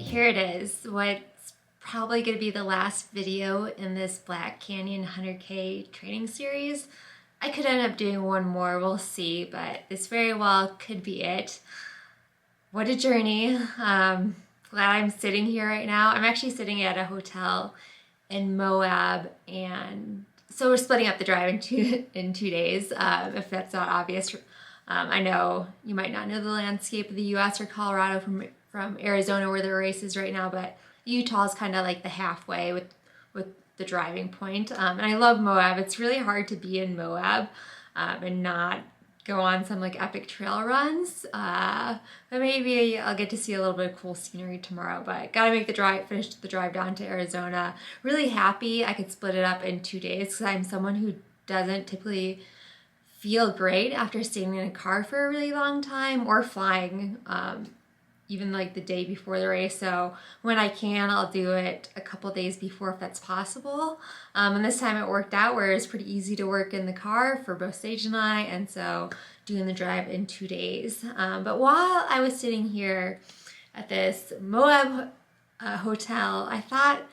Here it is, what's probably going to be the last video in this Black Canyon 100K training series. I could end up doing one more, we'll see, but this very well could be it. What a journey. Glad I'm sitting here right now. I'm actually sitting at a hotel in Moab, and so we're splitting up the drive in 2 days, if that's not obvious. I know you might not know the landscape of the US or Colorado from Arizona where the race is right now, but Utah is kind of like the halfway with the driving point. And I love Moab. It's really hard to be in Moab and not go on some like epic trail runs. But maybe I'll get to see a little bit of cool scenery tomorrow. But gotta make the drive, finish the drive down to Arizona. Really happy I could split it up in 2 days because I'm someone who doesn't typically feel great after staying in a car for a really long time or flying, even like the day before the race. So when I can, I'll do it a couple days before if that's possible. And this time it worked out where it's pretty easy to work in the car for both Sage and I, and so doing the drive in 2 days. But while I was sitting here at this Moab hotel, I thought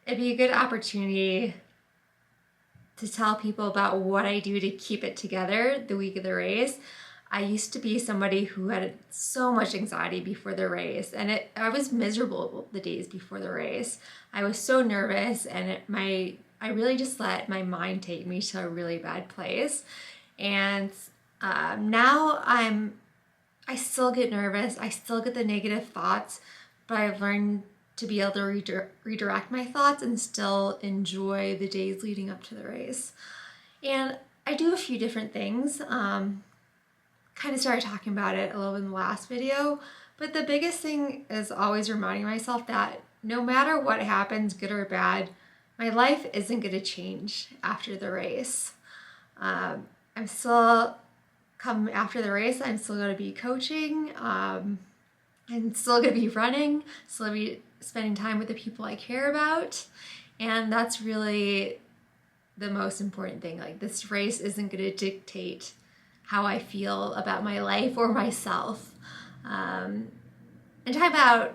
it'd be a good opportunity to tell people about what I do to keep it together the week of the race. I used to be somebody who had so much anxiety before the race, and I was miserable the days before the race. I was so nervous, and I really just let my mind take me to a really bad place. And now I still get nervous. I still get the negative thoughts, but I've learned to be able to redirect my thoughts and still enjoy the days leading up to the race. And I do a few different things. Kind of started talking about it a little bit in the last video, but the biggest thing is always reminding myself that no matter what happens, good or bad, my life isn't going to change after the race. I'm still, come after the race, I'm still going to be coaching, I'm still going to be running, still going to be spending time with the people I care about, and that's really the most important thing. Like, this race isn't going to dictate how I feel about my life or myself. And talk about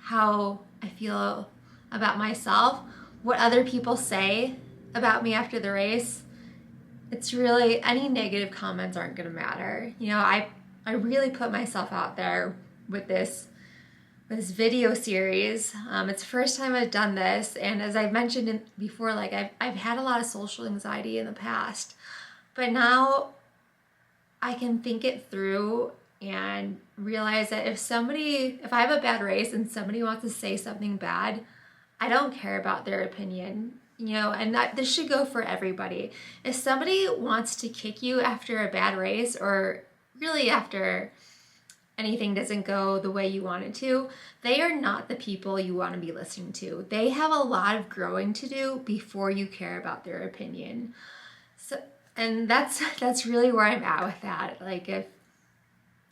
how I feel about myself, what other people say about me after the race, it's really, any negative comments aren't gonna matter. You know, I really put myself out there with this video series. It's the first time I've done this, and as I've mentioned before, like I've had a lot of social anxiety in the past, but now I can think it through and realize that if I have a bad race and somebody wants to say something bad, I don't care about their opinion, you know, and that this should go for everybody. If somebody wants to kick you after a bad race, or really after anything doesn't go the way you want it to, they are not the people you want to be listening to. They have a lot of growing to do before you care about their opinion. And that's really where I'm at with that. Like,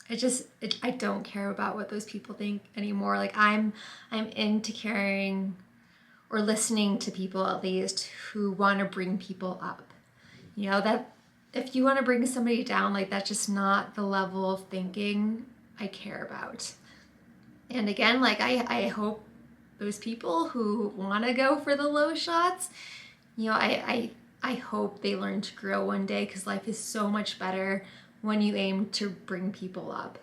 I don't care about what those people think anymore. Like, I'm into caring or listening to people, at least, who want to bring people up. You know, that if you want to bring somebody down, like, that's just not the level of thinking I care about. And again, like, I hope those people who want to go for the low shots, you know, I hope they learn to grow one day, because life is so much better when you aim to bring people up.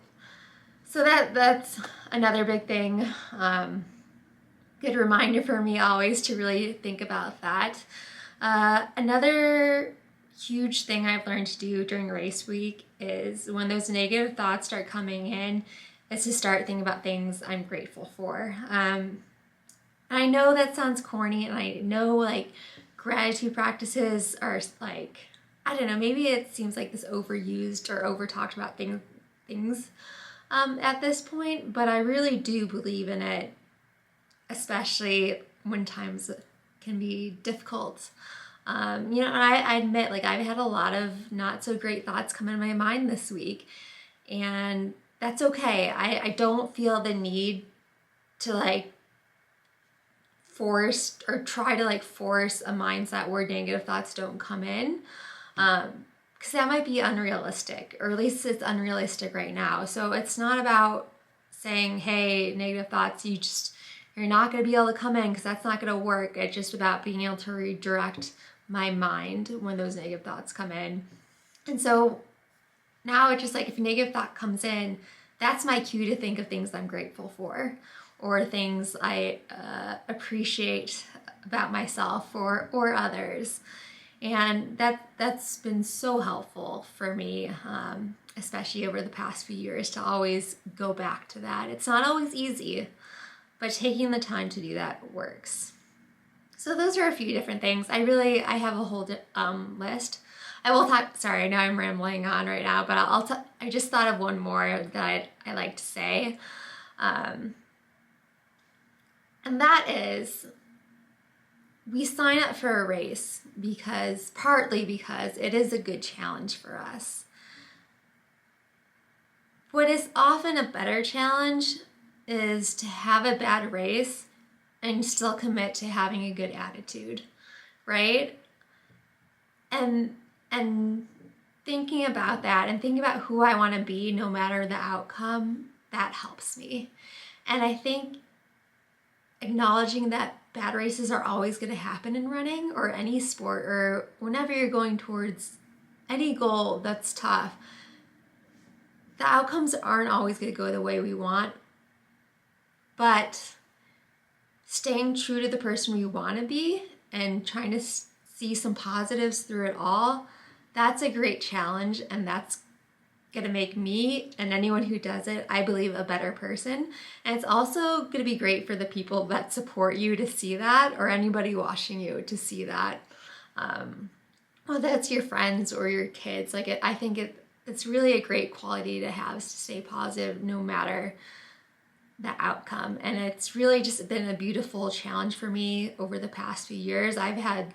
So that's another big thing. Good reminder for me always to really think about that. Another huge thing I've learned to do during race week is when those negative thoughts start coming in, is to start thinking about things I'm grateful for. And I know that sounds corny, and I know, like, gratitude practices are like, I don't know, maybe it seems like this overused or over talked about things at this point, but I really do believe in it, especially when times can be difficult. You know, and I admit, like, I've had a lot of not so great thoughts come into my mind this week, and that's okay. I don't feel the need to, like, force or try to, like, force a mindset where negative thoughts don't come in, because that might be unrealistic, or at least it's unrealistic right now. So it's not about saying, hey, negative thoughts, you just you're not going to be able to come in because that's not going to work. It's just about being able to redirect my mind when those negative thoughts come in. And so now it's just like if a negative thought comes in, that's my cue to think of things I'm grateful for or things I appreciate about myself or others. And that's been so helpful for me, especially over the past few years, to always go back to that. It's not always easy, but taking the time to do that works. So those are a few different things. I have a whole list. I will talk, sorry, I know I'm rambling on right now, but I just thought of one more that I like to say. And that is, we sign up for a race partly because it is a good challenge for us. What is often a better challenge is to have a bad race and still commit to having a good attitude, right? And thinking about that and thinking about who I want to be no matter the outcome, that helps me. And I think acknowledging that bad races are always going to happen in running or any sport or whenever you're going towards any goal that's tough, the outcomes aren't always going to go the way we want, but staying true to the person we want to be and trying to see some positives through it all, that's a great challenge, and that's going to make me and anyone who does it, I believe, a better person. And it's also going to be great for the people that support you to see that, or anybody watching you to see that. Whether that's your friends or your kids, I think it's really a great quality to have, is to stay positive no matter the outcome. And it's really just been a beautiful challenge for me over the past few years. I've had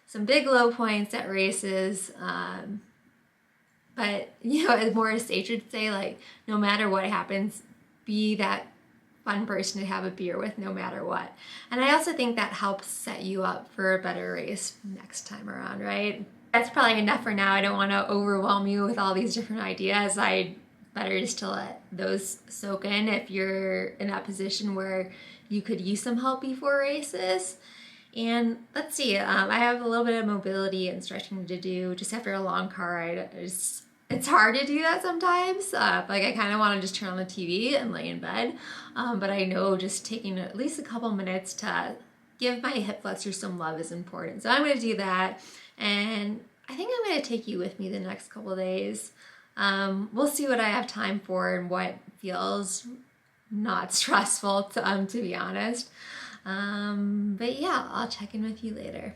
some big low points at races, but more as Sage would say, no matter what happens, be that fun person to have a beer with no matter what. And I also think that helps set you up for a better race next time around, right? That's probably enough for now. I don't want to overwhelm you with all these different ideas. Better just to let those soak in if you're in that position where you could use some help before races. And let's see, I have a little bit of mobility and stretching to do just after a long car ride. It's hard to do that sometimes. I kind of want to just turn on the TV and lay in bed. But I know just taking at least a couple minutes to give my hip flexors some love is important. So I'm going to do that. And I think I'm going to take you with me the next couple of days. We'll see what I have time for and what feels not stressful to be honest. But yeah, I'll check in with you later.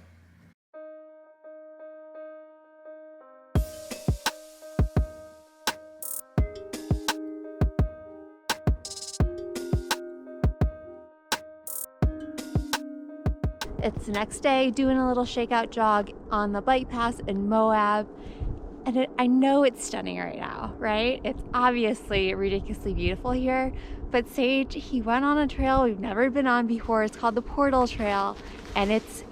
It's the next day, doing a little shakeout jog on the bike path in Moab. And I know it's stunning right now, right? It's obviously ridiculously beautiful here, but Sage, he went on a trail we've never been on before. It's called the Portal Trail, and it's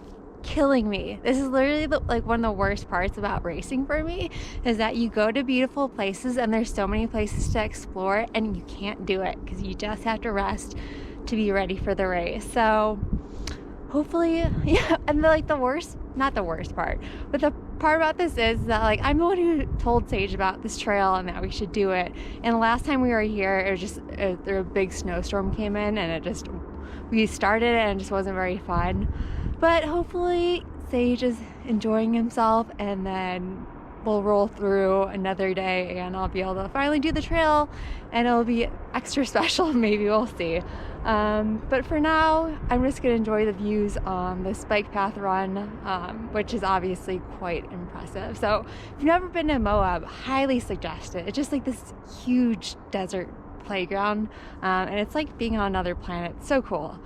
killing me. This is literally one of the worst parts about racing for me, is that you go to beautiful places and there's so many places to explore and you can't do it because you just have to rest to be ready for the race. So hopefully, yeah, and the worst, not the worst part, but the part about this is that I'm the one who told Sage about this trail and that we should do it. And the last time we were here, it was just a big snowstorm came in and we started it and it just wasn't very fun. But hopefully Sage is enjoying himself, and then we'll roll through another day and I'll be able to finally do the trail and it'll be extra special. Maybe we'll see. But for now, I'm just going to enjoy the views on this bike path run, which is obviously quite impressive. So if you've never been to Moab, highly suggest it. It's just this huge desert playground, and it's like being on another planet. It's so cool.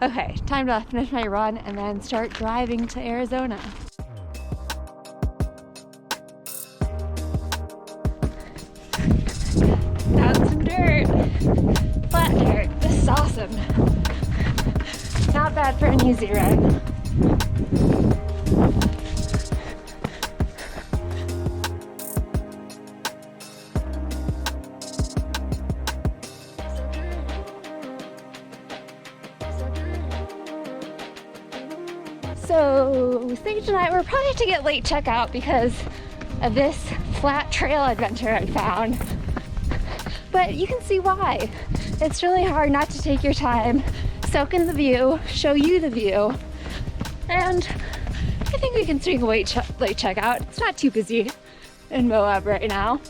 Okay, time to finish my run and then start driving to Arizona. Found some dirt. Flat dirt. This is awesome. Not bad for an easy run. So Sage and I were probably to get late checkout because of this flat trail adventure I found. But you can see why. It's really hard not to take your time, soak in the view, show you the view. And I think we can swing a late checkout. It's not too busy in Moab right now.